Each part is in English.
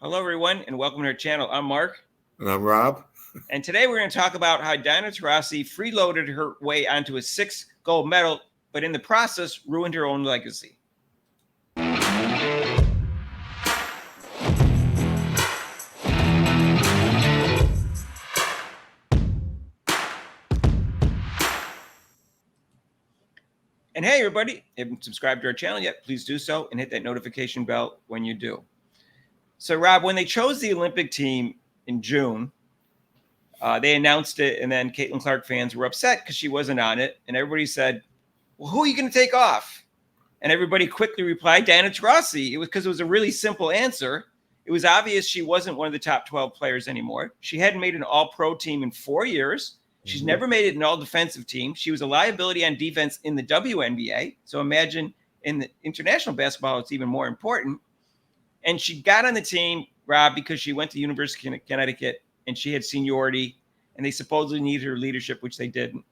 Hello, everyone, and welcome to our channel. I'm Mark. And I'm Rob. And today we're going to talk about how Diana Taurasi freeloaded her way onto a 6th gold medal, but in the process ruined her own legacy. And hey, everybody, if you haven't subscribed to our channel yet, please do so and hit that notification bell when you do. So, Rob, when they chose the Olympic team in June, they announced it, and then Caitlin Clark fans were upset because she wasn't on it. And everybody said, well, who are you going to take off? And everybody quickly replied, Diana Taurasi. It was because it was a really simple answer. It was obvious she wasn't one of the top 12 players anymore. She hadn't made an all-pro team in 4 years. She's never made it an all-defensive team. She was a liability on defense in the WNBA. So imagine in the international basketball, it's even more important. And she got on the team, Rob, because she went to University of Connecticut and she had seniority and they supposedly needed her leadership, which they didn't.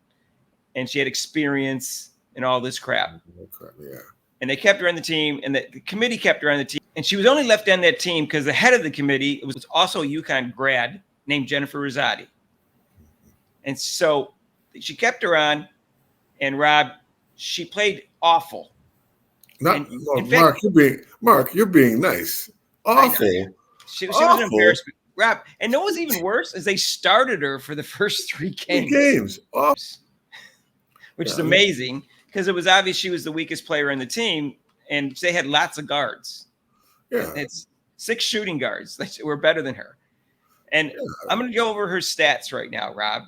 And she had experience and all this crap. Yeah. And they kept her on the team, and the committee kept her on the team. And she was only left on that team because the head of the committee was also a UConn grad named Jennifer Rosati. And so she kept her on, and Rob, she played awful. Mark, you're being nice. Awful. She was an embarrassment. Rob, and no one's even worse is they started her for the first 3 games. Which is amazing because it was obvious she was the weakest player on the team, and they had lots of guards. Yeah, it's 6 shooting guards that were better than her. And I'm going to go over her stats right now, Rob.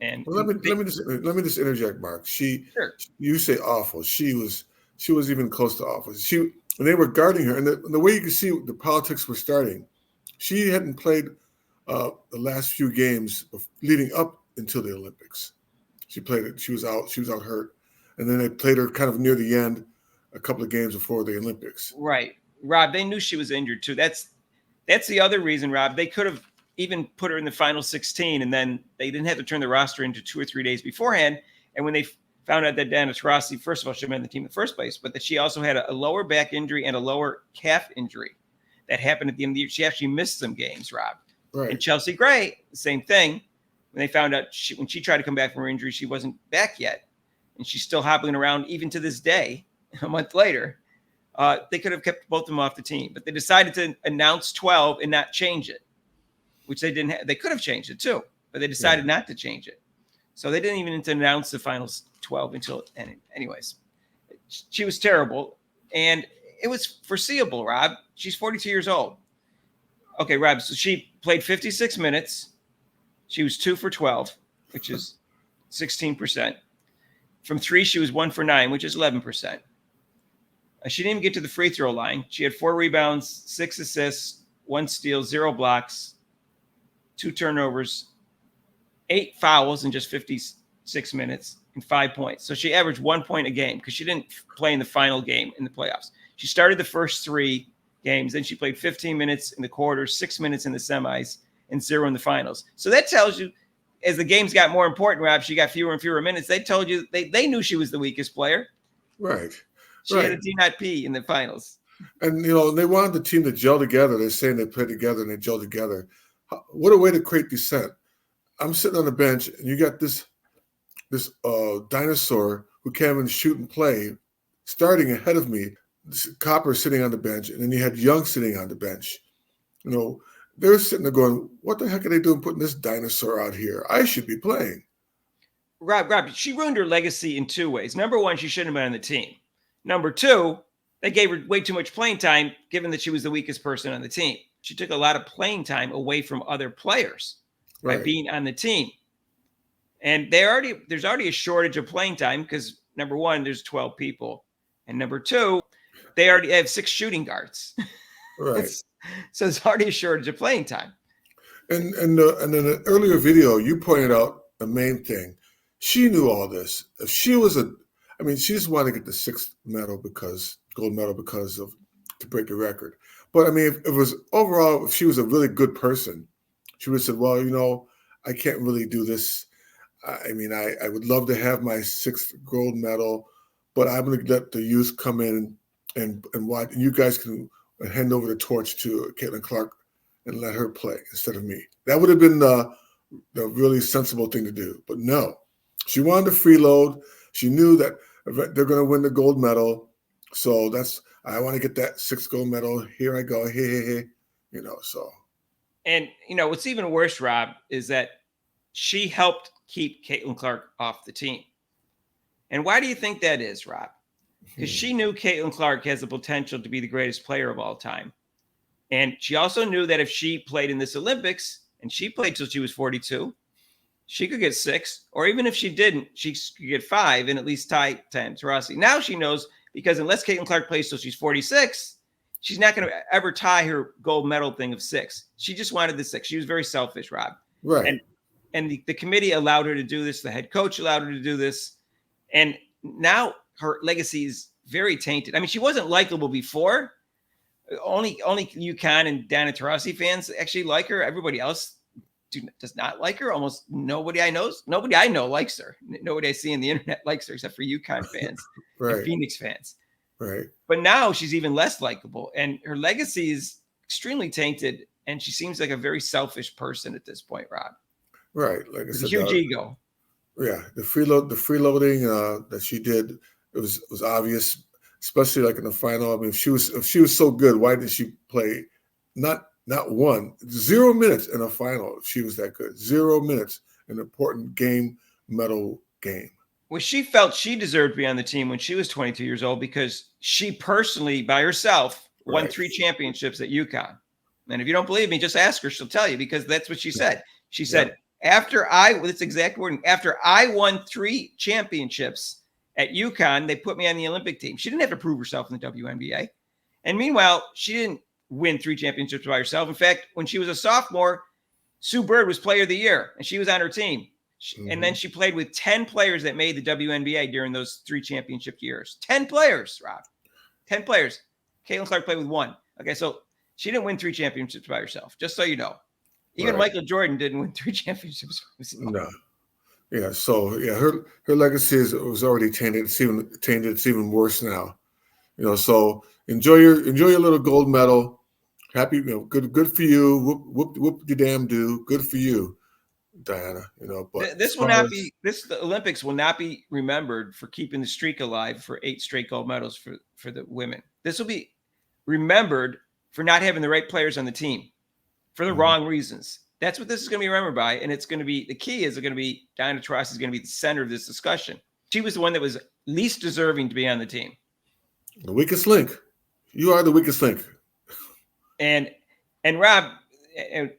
And let me just interject, Mark. You say awful. She was even close to awful. When they were guarding her, and the way you can see the politics were starting, she hadn't played the last few games leading up until the Olympics. She played it. She was out hurt, and then they played her kind of near the end, a couple of games before the Olympics. Right, Rob. They knew she was injured too. That's the other reason, Rob. They could have even put her in the final 16, and then they didn't have to turn the roster into 2 or 3 days beforehand. And when they found out that Diana Taurasi, first of all, she made the team in the first place, but that she also had a lower back injury and a lower calf injury that happened at the end of the year. She actually missed some games, Rob. Right. And Chelsea Gray, the same thing. When they found out when she tried to come back from her injury, she wasn't back yet. And she's still hobbling around even to this day, a month later. They could have kept both of them off the team, but they decided to announce 12 and not change it, which they didn't have. They could have changed it too, but they decided not to change it. So they didn't even announce the final 12 until, anyways, she was terrible. And it was foreseeable, Rob. She's 42 years old. Okay, Rob, so she played 56 minutes. She was 2 for 12, which is 16%. From 3, she was 1 for 9, which is 11%. She didn't even get to the free throw line. She had 4 rebounds, 6 assists, 1 steal, 0 blocks, 2 turnovers, 8 fouls in just 56 minutes, and 5 points. So she averaged 1 point a game because she didn't play in the final game in the playoffs. She started the first 3 games. Then she played 15 minutes in the quarters, 6 minutes in the semis, and 0 in the finals. So that tells you, as the games got more important, Rob, she got fewer and fewer minutes. They told you they knew she was the weakest player. Right. She had a D not P in the finals. And, they wanted the team to gel together. They're saying they played together and they gel together. What a way to create dissent. I'm sitting on the bench, and you got this dinosaur who can't even shoot and play starting ahead of me. Copper sitting on the bench, and then you had Young sitting on the bench. They're sitting there going, what the heck are they doing putting this dinosaur out here? I should be playing. Rob, she ruined her legacy in 2 ways. Number 1, she shouldn't have been on the team. Number 2, they gave her way too much playing time, given that she was the weakest person on the team. She took a lot of playing time away from other players by being on the team. And there's already a shortage of playing time because, number 1, there's 12 people. And number 2, they already have 6 shooting guards. Right. So there's already a shortage of playing time. And in an earlier video, you pointed out the main thing. She knew all this. If she was she just wanted to get the 6th gold medal to break the record. But if it was overall, if she was a really good person, she would have said, well, I can't really do this. I would love to have my 6th gold medal, but I'm going to let the youth come in and watch. And you guys can hand over the torch to Caitlin Clark and let her play instead of me. That would have been the really sensible thing to do. But no, she wanted to freeload. She knew that they're going to win the gold medal. So I want to get that 6th gold medal. Here I go. Hey. So. And, what's even worse, Rob, is that she helped keep Caitlin Clark off the team. And why do you think that is, Rob? Because she knew Caitlin Clark has the potential to be the greatest player of all time. And she also knew that if she played in this Olympics, and she played till she was 42, she could get 6, or even if she didn't, she could get 5 and at least tie Taurasi. Now she knows, because unless Caitlin Clark plays till she's 46, she's not going to ever tie her gold medal thing of 6. She just wanted the 6. She was very selfish, Rob. Right. And the committee allowed her to do this. The head coach allowed her to do this. And now her legacy is very tainted. I mean, she wasn't likable before. Only UConn and Taurasi fans actually like her. Everybody else does not like her. Almost nobody I know likes her. Nobody I see in the internet likes her except for UConn fans Right. and Phoenix fans. Right. But now she's even less likable, and her legacy is extremely tainted, and she seems like a very selfish person at this point, Rob. Right. Like I It's said, a huge ego. Yeah, the freeloading that she did, it was obvious, especially like in the final. I mean, if she was so good, why did she play not 0 minutes in a final? If she was that good, 0 minutes, an important medal game. Well, she felt she deserved to be on the team when she was 22 years old because she personally, by herself, won 3 championships at UConn. And if you don't believe me, just ask her; she'll tell you, because that's what she said. She said, after this exact wording, after I won 3 championships at UConn, they put me on the Olympic team. She didn't have to prove herself in the WNBA. And meanwhile, she didn't win 3 championships by herself. In fact, when she was a sophomore, Sue Bird was player of the year, and she was on her team. And then she played with 10 players that made the WNBA during those 3 championship years. 10 players, Rob. 10 players. Caitlin Clark played with 1. Okay, so she didn't win 3 championships by herself, just so you know. Even Michael Jordan didn't win 3 championships by himself. No. Yeah, so her legacy was already tainted. It's even worse now. So enjoy your little gold medal. Happy, good for you. Whoop your damn do. Good for you, Diana. But the Olympics will not be remembered for keeping the streak alive for 8 straight gold medals for the women. This will be remembered for not having the right players on the team for the wrong reasons. That's what this is going to be remembered by. And it's going to be, the key is going to be, Diana Taurasi is going to be the center of this discussion. She was the one that was least deserving to be on the team. The weakest link. You are the weakest link. And Rob,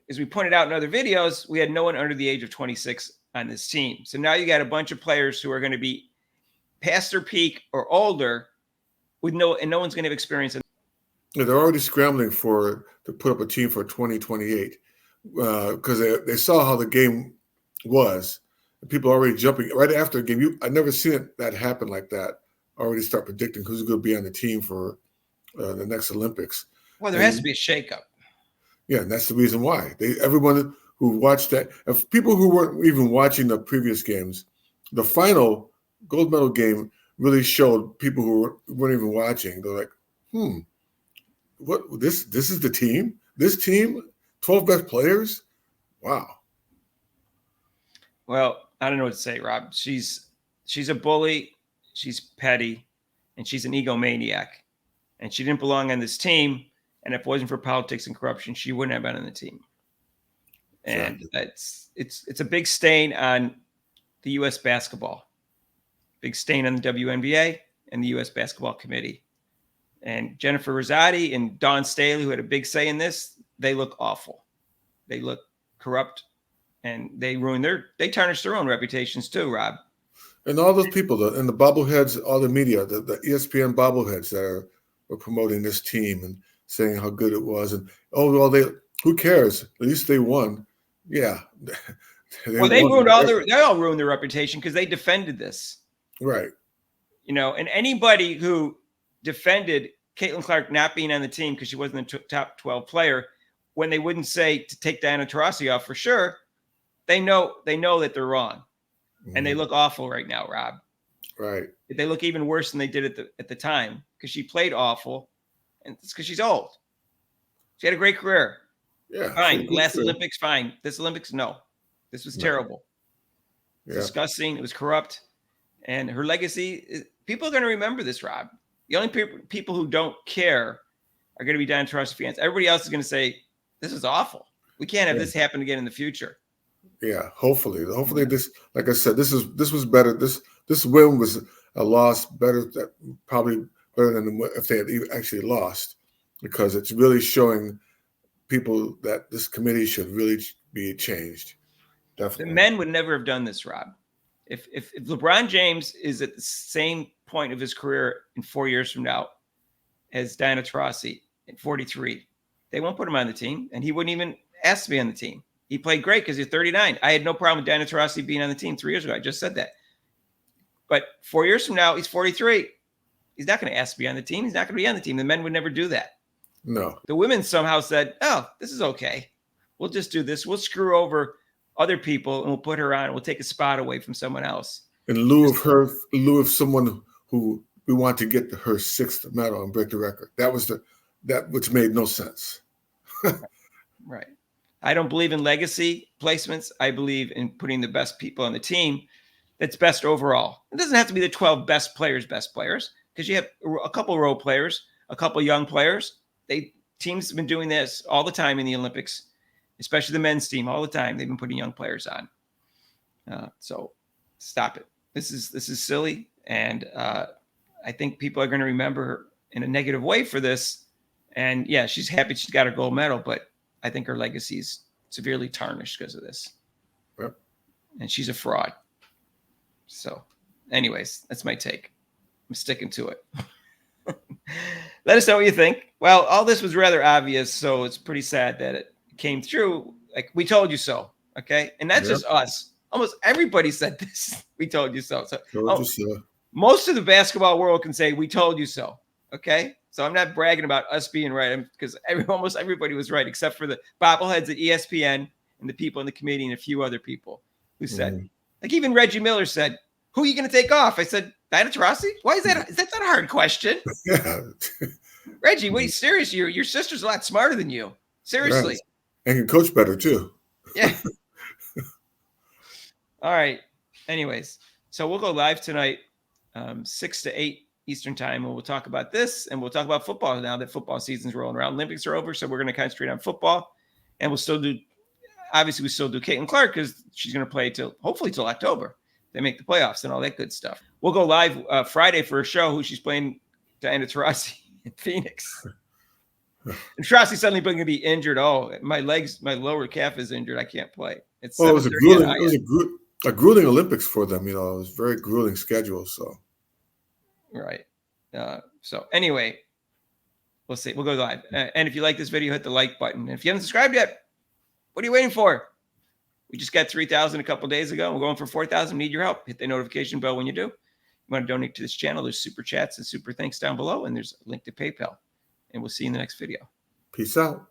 as we pointed out in other videos, we had no one under the age of 26 on this team. So now you got a bunch of players who are going to be past their peak or older and no one's going to have experience. Yeah, they're already scrambling to put up a team for 2028 because they saw how the game was. And people are already jumping right after the game. I never seen that happen like that. Already start predicting who's going to be on the team for the next Olympics. Well, there has to be a shakeup. Yeah, and that's the reason why. Everyone who watched that, if people who weren't even watching the previous games, the final gold medal game really showed people who weren't even watching. They're like, what? This is the team? This team, 12 best players? Wow. Well, I don't know what to say, Rob. She's a bully. She's petty, and she's an egomaniac. And she didn't belong on this team. And if it wasn't for politics and corruption, she wouldn't have been on the team. And it's a big stain on the U.S. basketball, big stain on the WNBA and the U.S. Basketball Committee. And Jennifer Rosati and Dawn Staley, who had a big say in this, they look awful. They look corrupt, and they tarnish their own reputations too, Rob. And all those people, and the bobbleheads, all the media, the ESPN bobbleheads that are promoting this team and saying how good it was, and who cares? At least they won. Yeah. They all ruined their reputation because they defended this. Right. And anybody who defended Caitlin Clark not being on the team because she wasn't the top 12 player, when they wouldn't say to take Diana Taurasi off for sure, they know that they're wrong. And they look awful right now, Rob. Right. They look even worse than they did at the time because she played awful, and it's because she's old. She had a great career. Yeah. Fine. Good Last for him. Olympics, fine. This Olympics, no. This was No. terrible. Yeah. Disgusting. It was corrupt. And her legacy, people are going to remember this, Rob. The only people who don't care are going to be Diana Taurasi fans. Everybody else is going to say, this is awful. We can't have this happen again in the future. Yeah, hopefully this, like I said, this was better. This win was a loss better, probably better than if they had actually lost, because it's really showing people that this committee should really be changed. Definitely. The men would never have done this, Rob. If LeBron James is at the same point of his career in 4 years from now as Diana Taurasi at 43, they won't put him on the team, and he wouldn't even ask to be on the team. He played great because he's 39. I had no problem with Diana Taurasi being on the team 3 years ago. I just said that. But 4 years from now, he's 43. He's not going to ask to be on the team. He's not going to be on the team. The men would never do that. No. The women somehow said, oh, this is okay. We'll just do this. We'll screw over other people and we'll put her on. We'll take a spot away from someone else. In lieu of someone who we want to get her 6th medal and break the record. That which made no sense. Right. I don't believe in legacy placements. I believe in putting the best people on the team that's best overall. It doesn't have to be the 12 best players, because you have a couple role players, a couple young players. Teams have been doing this all the time in the Olympics, especially the men's team. All the time they've been putting young players on. So stop it. This is silly, and I think people are going to remember her in a negative way for this. And yeah, she's happy she's got her gold medal, but I think her legacy is severely tarnished because of this. Yep. And she's a fraud. So, anyways, that's my take. I'm sticking to it. Let us know what you think. Well, all this was rather obvious, so it's pretty sad that it came through. Like, we told you so, okay? And that's just us. Almost everybody said this. We told you so. Most of the basketball world can say, we told you so, okay? So I'm not bragging about us being right, because almost everybody was right, except for the bobbleheads at ESPN and the people in the committee and a few other people who said, like even Reggie Miller said, who are you going to take off? I said, Diana Taurasi? Why is that? Is that not a hard question? Yeah. Reggie, wait, serious? Your sister's a lot smarter than you. Seriously. Right. And can coach better too. Yeah. All right. Anyways, so we'll go live tonight, 6 to 8 Eastern time, and we'll talk about this, and we'll talk about football now that football season's rolling around. Olympics are over, so we're going to concentrate on football, and we still do Caitlin Clark because she's going to play hopefully till October. They make the playoffs and all that good stuff. We'll go live Friday for a show who she's playing, Diana Taurasi in Phoenix. And Taurasi suddenly going to be injured. Oh, my lower calf is injured. I can't play. It was a grueling Olympics for them. It was a very grueling schedule. So, right. So anyway, we'll see. We'll go live. And if you like this video, hit the like button. And if you haven't subscribed yet, what are you waiting for? We just got 3,000 a couple days ago. We're going for 4,000. Need your help. Hit the notification bell when you do. You want to donate to this channel, there's super chats and super thanks down below, and there's a link to PayPal. And we'll see you in the next video. Peace out.